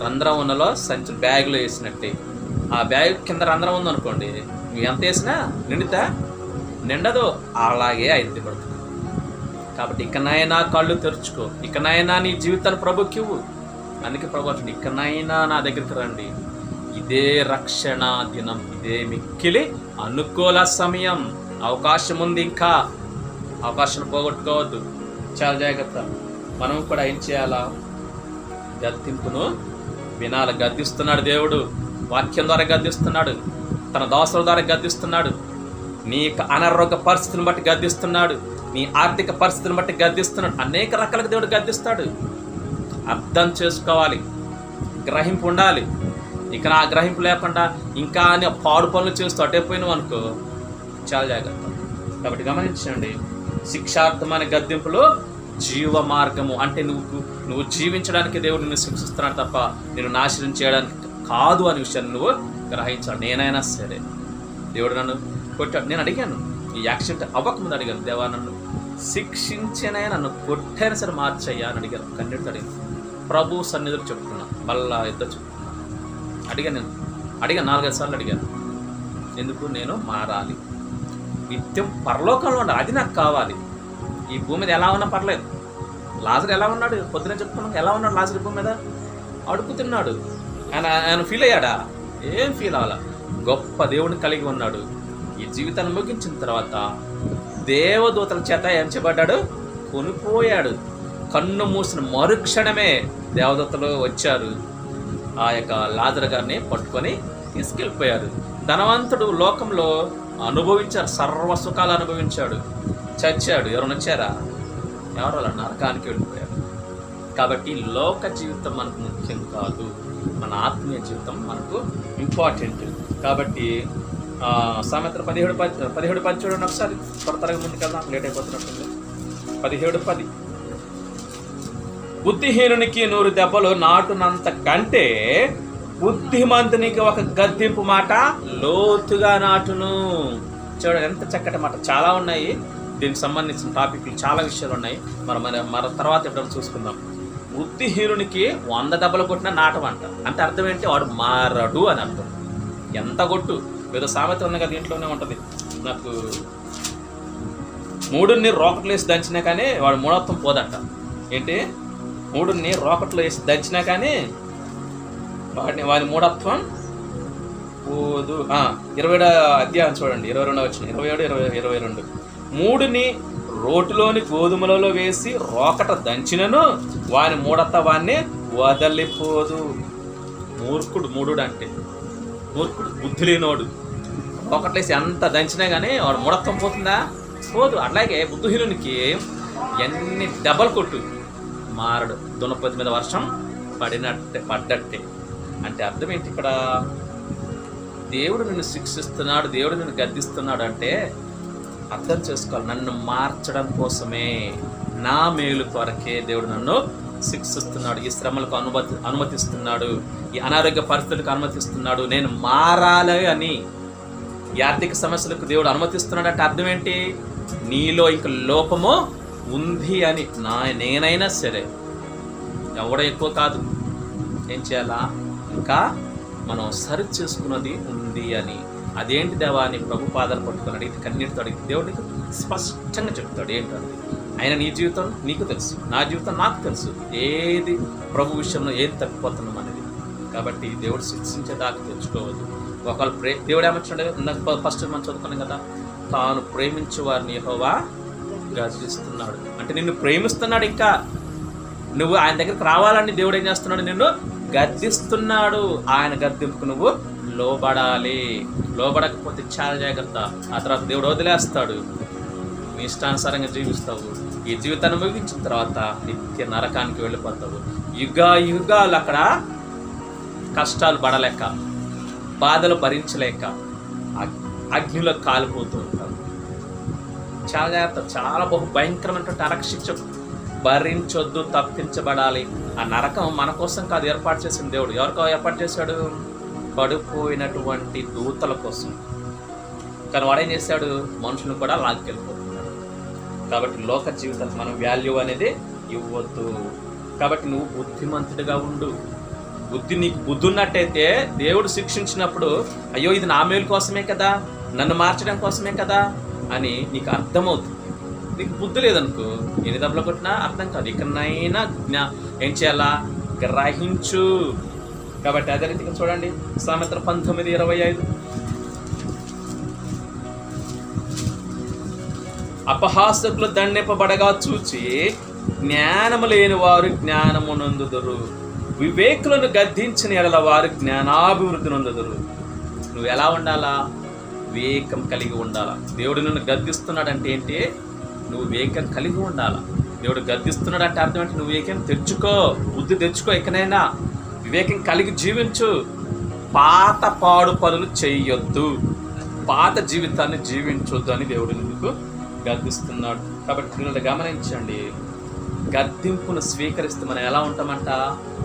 రంధ్రం ఉన్నలో సంచులు బ్యాగులో వేసినట్టే. ఆ బ్యాగ్ కింద రంధ్రం ఉందనుకోండి, నువ్వు ఎంత వేసినా నిండదు. అలాగే అయితే పడుతుంది. కాబట్టి ఇకనైనా కళ్ళు తెరుచుకో, ఇకనైనా నీ జీవితాన్ని ప్రభుకి ఇవ్వు. అందుకే ప్రభు అంటుంది, ఇకనైనా నా దగ్గరికి రండి. ఇదే రక్షణ దినం, ఇదే మిక్కిలి అనుకూల సమయం. అవకాశం ఉంది, ఇంకా అవకాశం పోగొట్టుకోవద్దు. చాలా జాగ్రత్త. మనం కూడా ఏం చేయాలా? గద్దింపును వినాలి. గద్దిస్తున్నాడు దేవుడు, వాక్యం ద్వారా గద్దిస్తున్నాడు, తన దాసుల ద్వారా గద్దిస్తున్నాడు. నీ అనారోగ్య పరిస్థితిని బట్టి గద్దిస్తున్నాడు, నీ ఆర్థిక పరిస్థితిని బట్టి గద్దిస్తున్నాడు. అనేక రకాలుగా దేవుడు గద్దిస్తాడు. అర్థం చేసుకోవాలి, గ్రహింపు ఉండాలి. ఇక నా గ్రహింపు లేకుండా ఇంకా పాడు పనులు చేస్తూ అటైపోయినావు అనుకో, చాలా జాగ్రత్త. కాబట్టి గమనించండి, శిక్షార్థమైన గద్దింపులో జీవ మార్గము. అంటే నువ్వు జీవించడానికి దేవుడు నిన్ను శిక్షిస్తున్నాడు తప్ప నేను నాశనం చేయడానికి కాదు అనే విషయాన్ని నువ్వు గ్రహించాలి. నేనైనా సరే దేవుడు నన్ను కొట్టాడు. నేను అడిగాను, ఈ యాక్సిడెంట్ అవ్వకముందు అడిగాను, దేవా నన్ను శిక్షించినైనా నన్ను కొట్టైనా సరే మార్చయ్యా అని అడిగాను. కన్నీటితో అడిగాను. ప్రభు సన్నిధులు చెప్తున్నా, మళ్ళా ఇద్దరు చెప్తున్నా. అడిగాను 4-5 సార్లు అడిగాను. ఎందుకు? నేను మారాలి, నిత్యం పరలోకంలో ఉండాలి, అది నాకు కావాలి. ఈ భూమి మీద ఎలా ఉన్నా పర్లేదు. లాజరు ఎలా ఉన్నాడు? పొద్దున చెప్పుకున్నాం, ఎలా ఉన్నాడు లాజరు భూమి మీద? అడుగుతున్నాడు. ఆయన ఫీల్ అయ్యాడా? ఏం ఫీల్ అవ్వాలా. గొప్ప దేవుడిని కలిగి ఉన్నాడు. ఈ జీవితాన్ని ముగించిన తర్వాత దేవదూతల చేత ఏం చేయబడ్డాడు? కొనిపోయాడు. కన్ను మూసిన మరుక్షణమే దేవదత్తలు వచ్చారు, ఆ యొక్క లాజరు గారిని పట్టుకొని తీసుకెళ్ళిపోయారు. ధనవంతుడు లోకంలో అనుభవించారు, సర్వ సుఖాలు అనుభవించాడు, చచ్చాడు. ఎవరైనా వచ్చారా? ఎవరు? అలా నరకానికి వెళ్ళిపోయారు. కాబట్టి లోక జీవితం మనకు ముఖ్యం కాదు, మన ఆత్మీయ జీవితం మనకు ఇంపార్టెంట్. కాబట్టి సామెతలు 17:10 చూడండి ఒకసారి, త్వరగా ముందుకు వెళ్దాం, లేట్ అయిపోతున్నట్టుంది. 17:10 బుద్ధిహీనునికి 100 దెబ్బలు నాటునంత కంటే బుద్ధిమంతునికి ఒక గద్దింపు మాట లోతుగా నాటును. చూడండి ఎంత చక్కటి మాట. చాలా ఉన్నాయి దీనికి సంబంధించిన టాపిక్లు, చాలా విషయాలు ఉన్నాయి. మన తర్వాత ఎప్పుడైనా చూసుకుందాం. బుద్ధిహీనునికి 100 దెబ్బలు కొట్టినా నాటమంట. అంటే అర్థం ఏంటి? వాడు మారడు అని అర్థం. ఎంత కొట్టు, ఏదో సామెత ఉంది కదా, దీంట్లోనే ఉంటుంది. నాకు 3ని రోకట్లు వేసి దంచినా కానీ వాడు మూఢత్వం పోదంట. ఏంటి? 3ని రోకట్లు వేసి దంచినా కానీ వాడి మూఢత్వం పోదు. 27వ అధ్యాయం చూడండి, 22 వచ్చిన 27, 3ని రోటిలోని గోధుమలలో వేసి రోకట దంచినను వాని మూఢత్వాన్ని వదలిపోదు. మూర్ఖుడు, మూఢుడు అంటే మూర్ఖుడు, బుద్ధి లేనోడు. రోకట్లేసి ఎంత దంచినా కానీ వాడు మూఢత్వం పోతుందా? పోదు. అట్లాగే బుద్ధిహీనునికి ఎన్ని దెబ్బలు కొట్టు మారడు. దున్నపతి మీద వర్షం పడ్డట్టే. అంటే అర్థం ఏంటి? ఇక్కడ దేవుడు నిన్ను శిక్షిస్తున్నాడు, దేవుడు నిన్ను గద్దిస్తున్నాడు అంటే అర్థం చేసుకోవాలి, నన్ను మార్చడం కోసమే, నా మేలు కొరకే దేవుడు నన్ను శిక్షిస్తున్నాడు, ఈ శ్రమలకు అనుమతిస్తున్నాడు, ఈ అనారోగ్య పరిస్థితులకు అనుమతిస్తున్నాడు, నేను మారాలి అని. ఈ ఆర్థిక సమస్యలకు దేవుడు అనుమతిస్తున్నాడు అంటే అర్థం ఏంటి? నీలో ఇంక లోపము ఉంది అని. నేనైనా సరే, ఎవడో ఎక్కువ కాదు, ఏం చేయాలా? ఇంకా మనం సరి చేసుకున్నది ఉంది అని. అదేంటి దేవా అని ప్రభు పాదాలు పట్టుకుని అడిగితే, కన్నీటితో అడిగితే దేవుడికి స్పష్టంగా చెప్తాడు ఏంటంటే, ఆయన నీ జీవితం నీకు తెలుసు, నా జీవితం నాకు తెలుసు, ఏది ప్రభు విషయంలో ఏది తప్పిపోతున్నాం అనేది. కాబట్టి దేవుడు శిక్షించేదాకా తెచ్చుకోవద్దు. ఒకవేళ దేవుడు ఏమొచ్చాడు? ఫస్ట్ మనం చదువుకున్నాం కదా, తాను ప్రేమించే వారిని యెహోవా గద్దిస్తున్నాడు. అంటే నిన్ను ప్రేమిస్తున్నాడు. ఇంకా నువ్వు ఆయన దగ్గరికి రావాలని దేవుడు ఏం చేస్తున్నాడు? నిన్ను గద్దిస్తున్నాడు. ఆయన గద్దింపుకు నువ్వు లోబడాలి. లోబడకపోతే చాలా జాగ్రత్త. ఆ తర్వాత దేవుడు వదిలేస్తాడు, నీ ఇష్టానుసారంగా జీవిస్తావు. ఈ జీవితాన్ని ముగించిన తర్వాత నిత్య నరకానికి వెళ్ళిపోతావు. యుగాలు అక్కడ కష్టాలు పడలేక, బాధలు భరించలేక అగ్నిలో కాలిపోతూ ఉంటారు. చాలా జాగ్రత్త. చాలా భయంకరమైనటువంటి నరకశిక్ష భరించొద్దు, తప్పించబడాలి. ఆ నరకం మన కోసం కాదు ఏర్పాటు చేసిన దేవుడు. ఎవరికో ఏర్పాటు చేశాడు? పడిపోయినటువంటి దూతల కోసం. కానీ వాడేం చేశాడు? మనుషులను కూడా లాక్కెళ్ళిపోతున్నాడు. కాబట్టి లోక జీవితానికి మనం వాల్యూ అనేది ఇవ్వద్దు. కాబట్టి నువ్వు బుద్ధిమంతుడిగా ఉండు. నీకు బుద్ధి ఉన్నట్టయితే దేవుడు శిక్షించినప్పుడు, అయ్యో ఇది నా మేలు కోసమే కదా, నన్ను మార్చడం కోసమే కదా అని నీకు అర్థమవుతుంది. నీకు బుద్ధి లేదనుకో, ఎన్ని దెబ్బలు కొట్టినా అర్థం కాదు. ఇకనైనా ఏం చేయాలా? గ్రహించు. కాబట్టి అదే రీతిగా చూడండి, సామెతలు 19:25 అపహాసకులు దండింపబడగా చూచి జ్ఞానము లేని వారు జ్ఞానము నొందుదురు, వివేకులను గద్దించిన ఎడల వారు జ్ఞానాభివృద్ధి నొందుదురు. నువ్వు ఎలా ఉండాలా? వివేకం కలిగి ఉండాలా. దేవుడు నిన్ను గద్దిస్తున్నాడంటే ఏంటి? నువ్వు వివేకం కలిగి ఉండాలా. దేవుడు గద్దిస్తున్నాడు అంటే అర్థం ఏంటి? నువ్వు వివేకం తెచ్చుకో, బుద్ధి తెచ్చుకో. ఎక్కడైనా వివేకం కలిగి జీవించు. పాత పాడు పనులు చెయ్యొద్దు, పాత జీవితాన్ని జీవించొద్దు అని దేవుడు నీకు గద్దిస్తున్నాడు. కాబట్టి పిల్లలు గమనించండి, గద్దింపును స్వీకరిస్తే మనం ఎలా ఉంటామంట?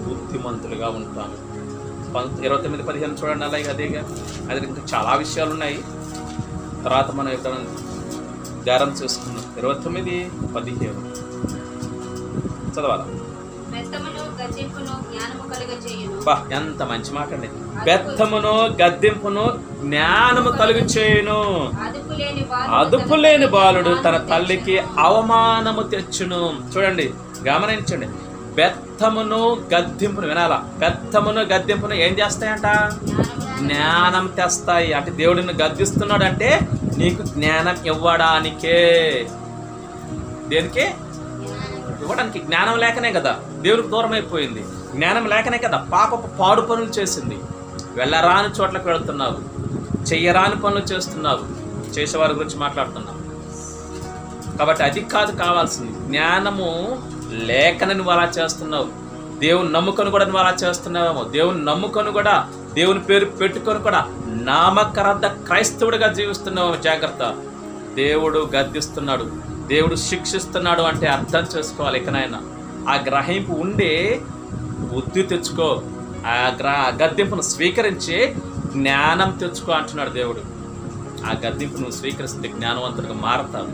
బుద్ధిమంతులుగా ఉంటాము. 29:15 చూడండి. అలాగే అదే ఇంకా చాలా విషయాలు ఉన్నాయి, తర్వాత మనం ఇక్కడ ధ్యానం చేసుకున్నాం. 29:15 చదవాలా? ఎంత మంచి మాట అండి. బెత్తమును గద్దింపును జ్ఞానము కలుగు చేయును, అదుపులేని బాలుడు తన తల్లికి అవమానము తెచ్చును. చూడండి, గమనించండి. బెత్తమును గద్దింపును వినాలా? బెత్తమును గద్దింపును ఏం చేస్తాయంట? జ్ఞానం తెస్తాయి. అంటే దేవుడిని గద్దిస్తున్నాడు అంటే నీకు జ్ఞానం ఇవ్వడానికే. దేనికి? ఇవ్వడానికి. జ్ఞానం లేకనే కదా దేవుడికి దూరం అయిపోయింది. జ్ఞానం లేకనే కదా పాపపు పాడు పనులు చేసింది. వెళ్ళరాని చోట్లకు వెళుతున్నావు, చెయ్యరాని పనులు చేస్తున్నావు, చేసేవారి గురించి మాట్లాడుతున్నావు. కాబట్టి అది కాదు కావాల్సింది. జ్ఞానము లేకనే నువ్వు అలా చేస్తున్నావు. దేవుని నమ్ముకొని కూడా నువ్వు అలా చేస్తున్నావేమో. దేవుని నమ్ముకొని కూడా, దేవుని పేరు పెట్టుకొని కూడా నామకరద్ద క్రైస్తవుడిగా జీవిస్తున్నావు. జాగ్రత్త. దేవుడు గద్దిస్తున్నాడు, దేవుడు శిక్షిస్తున్నాడు అంటే అర్థం చేసుకోవాలి. ఇకనైనా ఆ గ్రహింపు ఉండే బుద్ధి తెచ్చుకో, ఆ గద్దింపును స్వీకరించి జ్ఞానం తెచ్చుకో అంటున్నాడు దేవుడు. ఆ గద్దింపు నువ్వు స్వీకరిస్తే జ్ఞానవంతుడిగా మారతావు.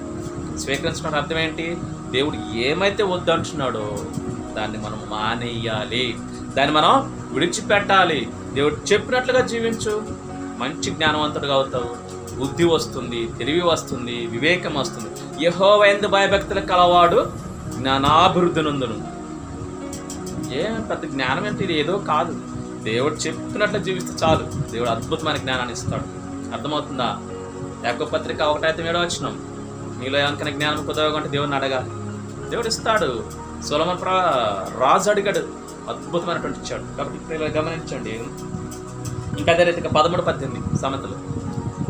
స్వీకరించడం అర్థం ఏంటి? దేవుడు ఏమైతే వద్దు అంటున్నాడో దాన్ని మనం మానేయాలి, దాన్ని మనం విడిచిపెట్టాలి. దేవుడు చెప్పినట్లుగా జీవించు, మంచి జ్ఞానవంతుడిగా అవుతావు. బుద్ధి వస్తుంది, తెలివి వస్తుంది, వివేకం వస్తుంది. యెహోవా యందు భయభక్తులు కలవాడు జ్ఞానాభివృద్ధి నందును. ఏం పెద్ద జ్ఞానం అంటే ఇది ఏదో కాదు. దేవుడు చెప్పినట్లు జీవిస్తే చాలు, దేవుడు అద్భుతమైన జ్ఞానాన్ని ఇస్తాడు. అర్థమవుతుందా? యాకోబు పత్రిక 1:7 నీలో ఎవరికైనా జ్ఞానం కుదరగంటే దేవుడిని అడగాలి, దేవుడు ఇస్తాడు. సొలొమోను రాజు అడిగాడు, అద్భుతమైనటువంటి ఇచ్చాడు. కాబట్టి ఇప్పుడు ఇలా గమనించండి. ఇంకా అదే రీతిగా 13-18 సామెతలు.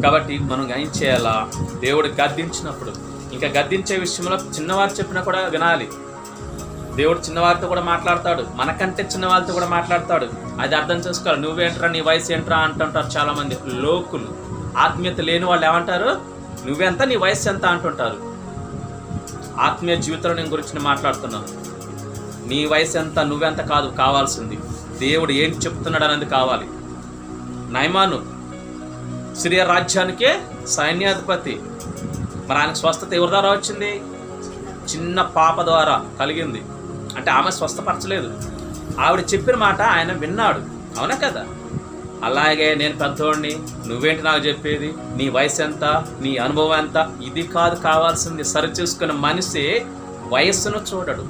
కాబట్టి మనం ఏం చేయాలా? దేవుడు గద్దించినప్పుడు, ఇంకా గద్దించే విషయంలో చిన్నవారు చెప్పినా కూడా వినాలి. దేవుడు చిన్నవారితో కూడా మాట్లాడతాడు, మనకంటే చిన్నవారితో కూడా మాట్లాడతాడు. అది అర్థం చేసుకోవాలి. నువ్వేంట్రా, నీ వయసు ఏంట్రా అంటుంటారు చాలామంది లోకులు. ఆత్మీయత లేని వాళ్ళు ఏమంటారు? నువ్వెంత, నీ వయసు ఎంత అంటుంటారు. ఆత్మీయ జీవితంలో నేను గురించి మాట్లాడుతున్నాను. నీ వయసు ఎంత, నువ్వెంత కాదు కావాల్సింది. దేవుడు ఏంటి చెప్తున్నాడు అనేది కావాలి. నయమాను సిరియా రాజ్యానికే సైన్యాధిపతి. మరి ఆయనకు స్వస్థత ఎవరి ద్వారా వచ్చింది? చిన్న పాప ద్వారా కలిగింది. అంటే ఆమె స్వస్థపరచలేదు, ఆవిడ చెప్పిన మాట ఆయన విన్నాడు. అవునా కదా? అలాగే నేను పెద్దోడిని, నువ్వేంటి నాకు చెప్పేది? నీ వయసు ఎంత, నీ అనుభవం ఎంత? ఇది కాదు కావాల్సింది. సరిచూసుకున్న మనిషి వయస్సును చూడడు.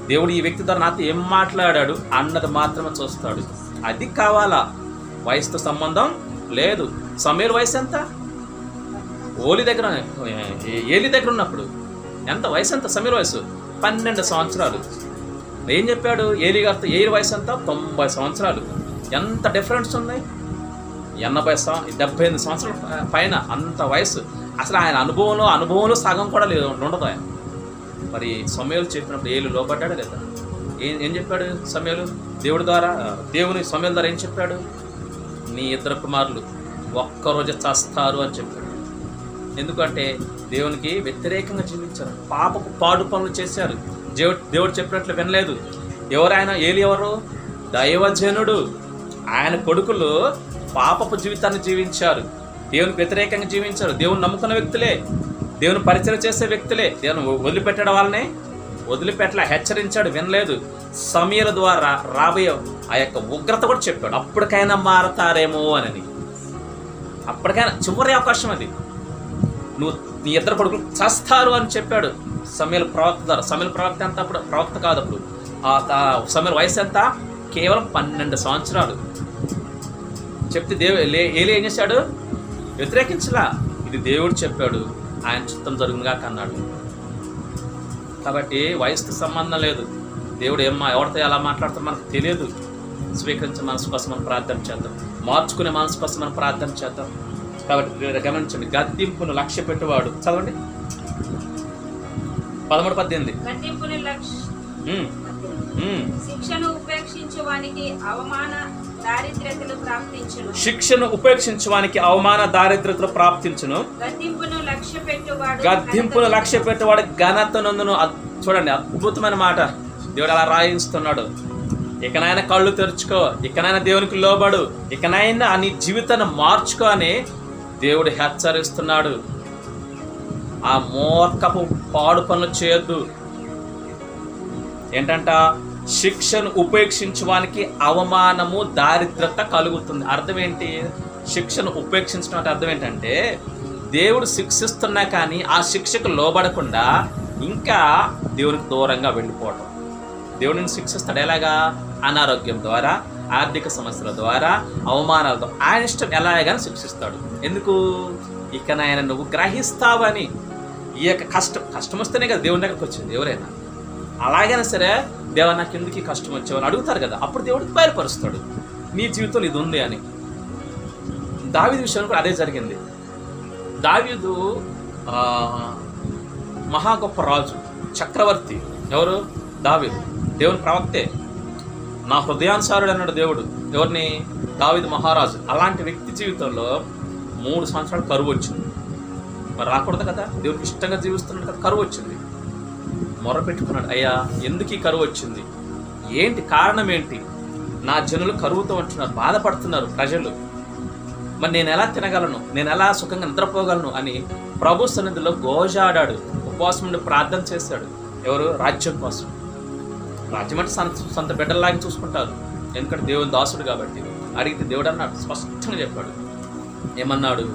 దేవుడు ఈ వ్యక్తి ద్వారా నాతో ఏం మాట్లాడాడు అన్నది మాత్రమే చూస్తాడు. అది కావాలా. వయసుతో సంబంధం లేదు. సమీర్ వయసు ఎంత? ఏలి దగ్గర ఉన్నప్పుడు ఎంత వయసు? ఎంత సమీర్ వయసు? 12 సంవత్సరాలు. ఏం చెప్పాడు? ఏలి వయసు ఎంత? 90 సంవత్సరాలు. ఎంత డిఫరెన్స్ ఉన్నాయి? 78 సంవత్సరాల పైన అంత వయసు. అసలు ఆయన అనుభవంలో సగం కూడా లేదు, ఉండదు ఆయన. మరి సమూయేలు చెప్పినప్పుడు ఏలి లోబడ్డాడు లేదా? ఏం చెప్పాడు సమూయేలు? దేవుని సమూయేలు ద్వారా ఏం చెప్పాడు? నీ 2 కుమారులు ఒక్కరోజు చస్తారు అని చెప్పాడు. ఎందుకంటే దేవునికి వ్యతిరేకంగా జీవించారు, పాపపు పాడు పనులు చేశారు, దేవుడు చెప్పినట్లు వినలేదు. ఎవరైనా ఏలి ఎవరు? దైవజనుడు. ఆయన కొడుకులు పాపపు జీవితాన్ని జీవించారు, దేవునికి వ్యతిరేకంగా జీవించారు. దేవుని నమ్ముకున్న వ్యక్తులే, దేవుని పరిచయం చేసే వ్యక్తులే. దేవుని వదిలిపెట్టడం వాళ్ళని వదిలిపెట్టలా, హెచ్చరించాడు, వినలేదు. సమూయేలు ద్వారా రాబోయే ఆ యొక్క ఉగ్రత కూడా చెప్పాడు. అప్పటికైనా మారతారేమో అని. అప్పటికైనా చివరి అవకాశం అది. నువ్వు నీ 2 కొడుకులు చస్తారు అని చెప్పాడు సమూయేలు ప్రవక్త ద్వారా. సమూయేలు ప్రవక్త ఎంత? అప్పుడు ప్రవక్త కాదు. అప్పుడు సమూయేలు వయసు ఎంత? కేవలం 12 సంవత్సరాలు. చెప్తే ఏలి ఏం చేశాడు? వ్యతిరేకించలా. ఇది దేవుడు చెప్పాడు, ఆయన చిత్తం జరుగునుగా కన్నాడు. కాబట్టి వయసుతో సంబంధం లేదు. దేవుడు ఎవరితో ఎలా మాట్లాడుతారో మనకు తెలియదు. స్వీకరించే మనసు కోసం మనం ప్రార్థన చేద్దాం, మార్చుకునే మనసు కోసం మనం ప్రార్థన చేద్దాం. కాబట్టి గమనించండి, గద్దింపును లక్ష్య పెట్టువాడు. చదవండి 13-18. శిక్షను ఉపేక్షించు వానికి అవమాన దారిద్ర్యతలు ప్రాప్తించును. గద్దింపును లక్ష్య పెట్టువాడు ఘనత నందును. చూడండి, అద్భుతమైన మాట దేవుడు అలా రాయిస్తున్నాడు. ఇకనైనా కళ్ళు తెరుచుకో, ఇకనైనా దేవునికి లోబడు, ఇకనైనా నీ జీవితాన్ని మార్చుకో అని దేవుడు హెచ్చరిస్తున్నాడు. ఆ మూర్ఖపు పాడు పనులు చేయొద్దు. ఏంటంట? శిక్షను ఉపేక్షించడానికి అవమానము దారిద్రత కలుగుతుంది. అర్థం ఏంటి? శిక్షను ఉపేక్షించడం అంటే అర్థం ఏంటంటే, దేవుడు శిక్షిస్తున్నా కానీ ఆ శిక్షకు లోబడకుండా ఇంకా దేవునికి దూరంగా వెళ్ళిపోవటం. దేవుడిని శిక్షిస్తాడు ఎలాగా? అనారోగ్యం ద్వారా, ఆర్థిక సమస్యల ద్వారా, అవమానాలతో. ఆయన ఇష్టం ఎలాగని శిక్షిస్తాడు. ఎందుకు? ఇకనైనా నువ్వు గ్రహిస్తావని. ఈ యొక్క కష్టం వస్తేనే కదా దేవుని దగ్గరకు వచ్చింది ఎవరైనా. అలాగైనా సరే దేవా నాకు ఎందుకు ఈ కష్టం వచ్చావని అడుగుతారు కదా, అప్పుడు దేవుడికి బయలుపరుస్తాడు నీ జీవితంలో ఇది ఉంది అని. దావీదు విషయంలో కూడా అదే జరిగింది. దావీదు మహా గొప్ప రాజు, చక్రవర్తి. ఎవరు? దావీదు. దేవుని ప్రవక్తే. నా హృదయానుసారుడు అన్నాడు దేవుడు. ఎవరిని? దావీదు మహారాజు. అలాంటి వ్యక్తి జీవితంలో 3 సంవత్సరాలు కరువు వచ్చింది. మరి రాకూడదు కదా, దేవుడికి ఇష్టంగా జీవిస్తున్నాడు కదా, కరువు వచ్చింది. మొర పెట్టుకున్నాడు, అయ్యా ఎందుకు ఈ కరువు వచ్చింది, ఏంటి కారణం ఏంటి, నా జనులు కరువుతో ఉంటున్నారు, బాధపడుతున్నారు ప్రజలు, మరి నేను ఎలా తినగలను, నేను ఎలా సుఖంగా నిద్రపోగలను అని ప్రభు సన్నిధిలో గోజాడాడు. ఉపవాసం నుండి ప్రార్థన చేశాడు. ఎవరు? రాజ్యం కోసం. రాజ్యం అంటే సొంత బిడ్డల్లాగా చూసుకుంటారు, ఎందుకంటే దేవుని దాసుడు కాబట్టి. అడిగితే దేవుడు అన్నాడు, స్పష్టంగా చెప్పాడు. ఏమన్నాడు?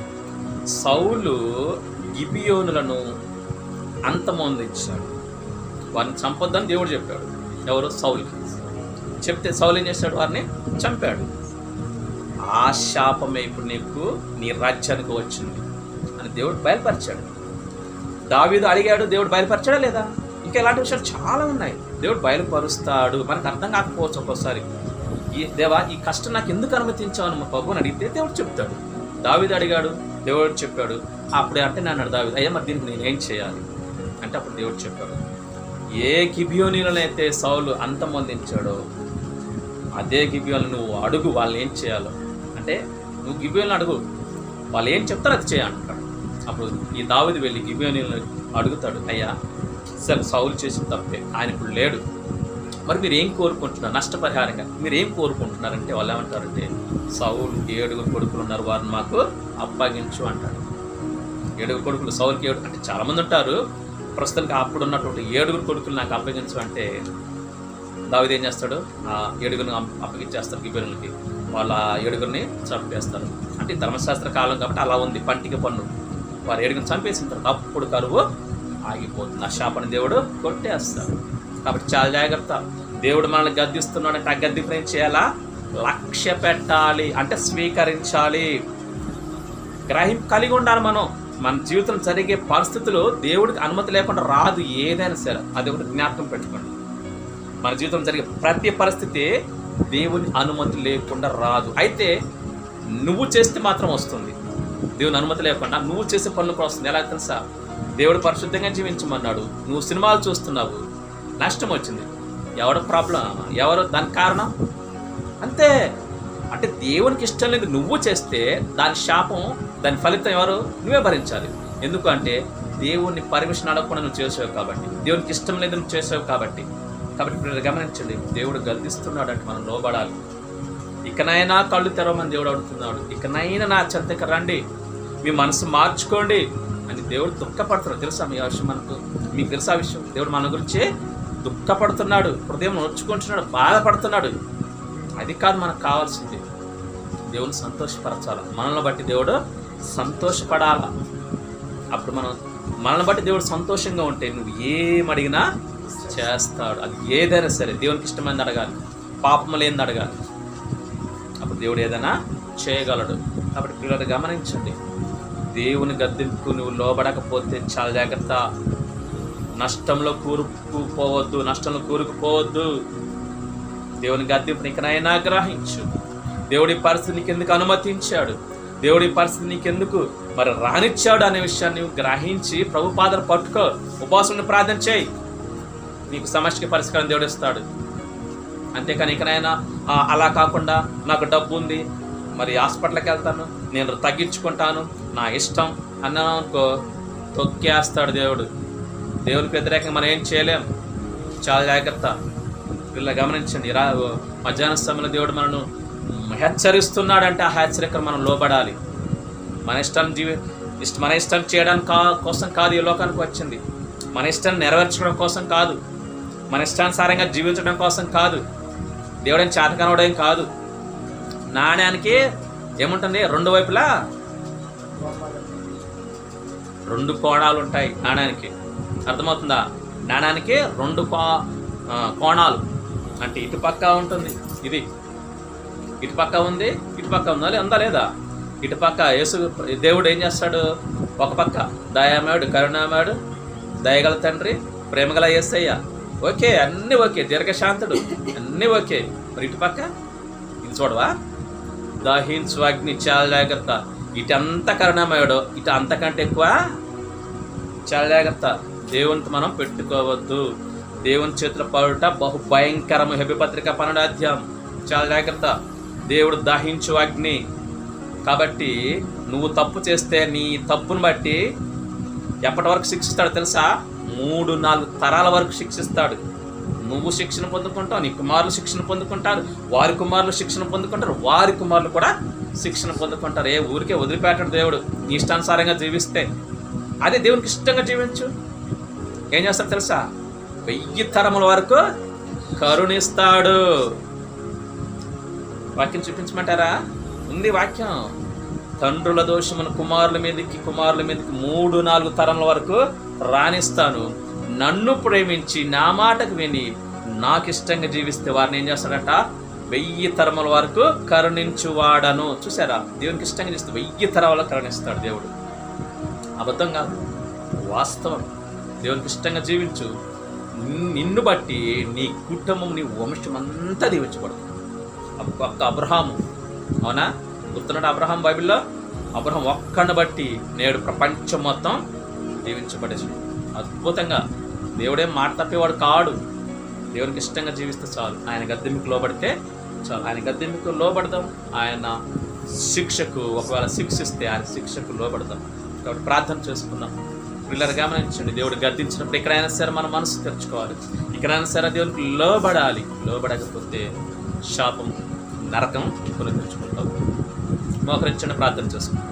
సౌలు గిబియోనులను అంతమొందించాడు, వారిని చంపొద్దని దేవుడు చెప్పాడు. ఎవరు? సౌలుకి చెప్తే సౌలు ఏం చేశాడు? వారిని చంపాడు. ఆ శాపమే ఇప్పుడు నీకు నీ రాజ్యానికి వచ్చింది అని దేవుడు బయలుపరిచాడు. దావీదు అడిగాడు, దేవుడు బయలుపరిచాడా లేదా? ఇంకా ఇలాంటి విషయాలు చాలా ఉన్నాయి. దేవుడు బయలుపరుస్తాడు. మనకు అర్థం కాకపోవచ్చు ఒక్కోసారి. దేవా ఈ కష్టం నాకు ఎందుకు అనుమతించావు అని మా ప్రభుని అడిగితే దేవుడు చెప్తాడు. దావీదు అడిగాడు, దేవుడు చెప్పాడు. అప్పుడే అంటే నన్ను దావీదు, అయ్యా మరి దీనికి నేనేం చేయాలి అంటే అప్పుడు దేవుడు చెప్పాడు, ఏ గిబియోనీలనైతే సౌలు అంతమొందించాడో అదే గిబియోను నువ్వు అడుగు, వాళ్ళని ఏం చేయాలో. అంటే నువ్వు గిబియోనులను అడుగు, వాళ్ళు ఏం చెప్తారో అది చేయాలంటాడు. అప్పుడు ఈ దావీదు వెళ్ళి గిబియోనీలను అడుగుతాడు, అయ్యా సరే సౌలు చేసిన తప్పే, ఆయన ఇప్పుడు లేడు, మరి మీరు ఏం కోరుకుంటున్నారు నష్టపరిహారంగా, మీరు ఏం కోరుకుంటున్నారంటే వాళ్ళు ఏమంటారంటే, సౌలు 7 కొడుకులు ఉన్నారు, వారిని మాకు అప్పగించు అంటాడు. 7 కొడుకులు సౌలుకి 7 అంటే చాలామంది ఉంటారు. ప్రస్తుతానికి అప్పుడు ఉన్నటువంటి 7 కొడుకులు నాకు అప్పగించు అంటే దావీదు ఏం చేస్తాడు? ఆ 7 అప్పగించేస్తారు గిబియోనులకి. వాళ్ళ 7 చంపేస్తారు. అంటే ధర్మశాస్త్ర కాలం కాబట్టి అలా ఉంది, పంటికి పన్ను. వారు 7 చంపేసిన తర్వాత అప్పుడు కరువు ఆగిపోతుంది. ఆ శాపని దేవుడు కొట్టేస్తాడు. కాబట్టి చాలా జాగ్రత్త. దేవుడు మనల్ని గద్దిస్తున్నాడంటే ఆ గద్దింపుని ఏం చేయాలా? లక్ష్య పెట్టాలి, అంటే స్వీకరించాలి, కలిగి ఉండాలి. మన జీవితం జరిగే పరిస్థితులు దేవుడికి అనుమతి లేకుండా రాదు, ఏదైనా సరే. అది ఒకటి జ్ఞాపకం పెట్టుకోండి. మన జీవితం జరిగే ప్రతి పరిస్థితి దేవుని అనుమతి లేకుండా రాదు. అయితే నువ్వు చేస్తే మాత్రం వస్తుంది. దేవుని అనుమతి లేకుండా నువ్వు చేసే పనులు కూడా వస్తుంది. ఎలా తెలుసా? దేవుడు పరిశుద్ధంగా జీవించమన్నాడు, నువ్వు సినిమాలు చూస్తున్నావు, నష్టం వచ్చింది. ఎవడ ప్రాబ్లం? ఎవరు దానికి కారణం? అంతే. అంటే దేవునికి ఇష్టం లేదు నువ్వు చేస్తే దాని శాపం, దాని ఫలితం ఎవరు? నువ్వే భరించాలి. ఎందుకంటే దేవుని పర్మిషన్ అడగకుండా నువ్వు చేసావు కాబట్టి, దేవునికి ఇష్టం లేదు నువ్వు చేసావు కాబట్టి. కాబట్టి గమనించండి, దేవుడు గద్దిస్తున్నాడు అంటే మనం లోబడాలి. ఇకనైనా కళ్ళు తెరవమని దేవుడు అడుగుతున్నాడు. ఇకనైనా నా చెంతకి రండి, మీ మనసు మార్చుకోండి అని దేవుడు దుఃఖపడుతున్నాడు. తెలుసా మీ విషయం? మీకు తెలుసా విషయం? దేవుడు మన గురించి దుఃఖపడుతున్నాడు, హృదయం నొచ్చుకుంటున్నాడు, బాధపడుతున్నాడు. అది కాదు మనకు కావాల్సింది. దేవుని సంతోషపరచాలి. మనల్ని బట్టి దేవుడు సంతోషపడాల. అప్పుడు మనల్ని బట్టి దేవుడు సంతోషంగా ఉంటే నువ్వు ఏం అడిగినా చేస్తాడు. అది ఏదైనా సరే దేవునికి ఇష్టమైనది అడగాలి, పాపం లేనిది అడగాలి. అప్పుడు దేవుడు ఏదైనా చేయగలడు. కాబట్టి పిల్లలు గమనించండి, దేవుని గద్దెంపుకు నువ్వు లోబడకపోతే చాలా జాగ్రత్త. నష్టంలో కూరుకుపోవద్దు. దేవుని గద్దెంపు నీకనైనా గ్రహించు. దేవుడి పరిస్థితి నీకెందుకు అనుమతించాడు, దేవుడి పరిస్థితి నీకెందుకు మరి రానిచ్చాడు అనే విషయాన్ని నువ్వు గ్రహించి ప్రభు పాదలు పట్టుకో, ఉపవాసం ప్రార్థన చేయి. నీకు సమస్యకి పరిష్కారం దేవుడు ఇస్తాడు. అంతేకాని ఇకనైనా అలా కాకుండా నాకు డబ్బు ఉంది, మరి హాస్పిటల్కి వెళ్తాను, నేను తగ్గించుకుంటాను, నా ఇష్టం అన్నాను అనుకో, తొక్కేస్తాడు దేవుడు. దేవునికి వ్యతిరేకంగా మనం ఏం చేయలేం. చాలా జాగ్రత్త. ఇలా గమనించండి. మధ్యాహ్న సమయంలో దేవుడు మనను హెచ్చరిస్తున్నాడంటే ఆ హెచ్చరికను మనం లోబడాలి. మన ఇష్టం చేయడానికి కోసం కాదు ఈ లోకానికి వచ్చింది. మన ఇష్టాన్ని నెరవేర్చడం కోసం కాదు, మన ఇష్టానుసారంగా జీవించడం కోసం కాదు. దేవుడని చేతకనవడం కాదు. నాణ్యానికి ఏముంటుంది? 2 వైపులా 2 కోణాలు ఉంటాయి నాణ్యానికి. అర్థమవుతుందా? నాణ్యానికి 2 కోణాలు. అంటే ఇటుపక్క ఉంటుంది, ఇది ఇటుపక్క ఉంది, ఇటుపక్క ఉందా లేదా? ఇటుపక్క దేవుడు ఏం చేస్తాడు? ఒక పక్క దయామయుడు, కరుణామయుడు, దయగల తండ్రి, ప్రేమగల యేసయ్య. ఓకే, అన్నీ ఓకే, దీర్ఘశాంతుడు, అన్నీ ఓకే. మరి ఇటు పక్క ఇది చూడవా, దహించు అగ్ని, చాలా జాగ్రత్త. ఇటు అంత కరుణామయుడు, ఇటు అంతకంటే ఎక్కువ, చాలా జాగ్రత్త. దేవునితో మనం పెట్టుకోవద్దు. దేవుని చేతుల పడుట బహు భయంకరము. హెబ్రీ పత్రిక 12వ అధ్యాయం, చాలా జాగ్రత్త. దేవుడు దహించు అగ్ని. కాబట్టి నువ్వు తప్పు చేస్తే నీ తప్పును బట్టి ఎప్పటి వరకు శిక్షిస్తాడు తెలుసా? 3-4 తరాల వరకు శిక్షిస్తాడు. నువ్వు శిక్షణ పొందుకుంటావు, నీ కుమారులు శిక్షణ పొందుకుంటారు, వారి కుమారులు శిక్షణ పొందుకుంటారు, వారి కుమారులు కూడా శిక్షణ పొందుకుంటారు. ఏ ఊరికే వదిలిపెట్టాడు దేవుడు. నీ ఇష్టానుసారంగా జీవిస్తే. అదే దేవునికి ఇష్టంగా జీవించు. ఏం చేస్తాడు తెలుసా? 1000 తరముల వరకు కరుణిస్తాడు. వాక్యం చూపించమంటారా? ఉంది వాక్యం. తండ్రుల దోషమును కుమారుల మీదకి 3-4 తరముల వరకు రాణిస్తాను. నన్ను ప్రేమించి నా మాటకు విని నాకు ఇష్టంగా జీవిస్తే వారిని ఏం చేస్తాడట? 1000 తరముల వరకు కరుణించువాడను. చూసారా? దేవునికి ఇష్టంగా చేస్తే 1000 తరాల కరుణిస్తాడు దేవుడు. అబద్ధం కాదు, వాస్తవం. దేవునికి ఇష్టంగా జీవించు. నిన్ను బట్టి నీ కుటుంబం, నీ వంశం అంతా దీవించబడుతుంది. ఒక్క అబ్రహాము, అవునా? గుర్తున్నాడు అబ్రహాం బైబిల్లో? అబ్రహాం ఒక్కడిని బట్టి నేడు ప్రపంచం మొత్తం దీవించబడేది. అద్భుతంగా. దేవుడేం మాట తప్పేవాడు కాడు. దేవునికి ఇష్టంగా జీవిస్తే చాలు. ఆయన గద్దెంపుకు లోబడితే చాలు. ఆయన గద్దెంపుకు లోబడదాం. ఆయన శిక్షకు, ఒకవేళ శిక్షిస్తే ఆయన శిక్షకు లోబడదాం. కాబట్టి ప్రార్థన చేసుకుందాం. పిల్లలు గమనించండి, దేవుడు గద్దించినప్పుడు ఎక్కడైనా సరే మన మనసు తెరుచుకోవాలి. ఎక్కడైనా సరే దేవునికి లోబడాలి. లోబడకపోతే శాపం, నరకం కొని తెచ్చుకుంటాం. మోకరించండి, ప్రార్థన చేసుకుంటాం.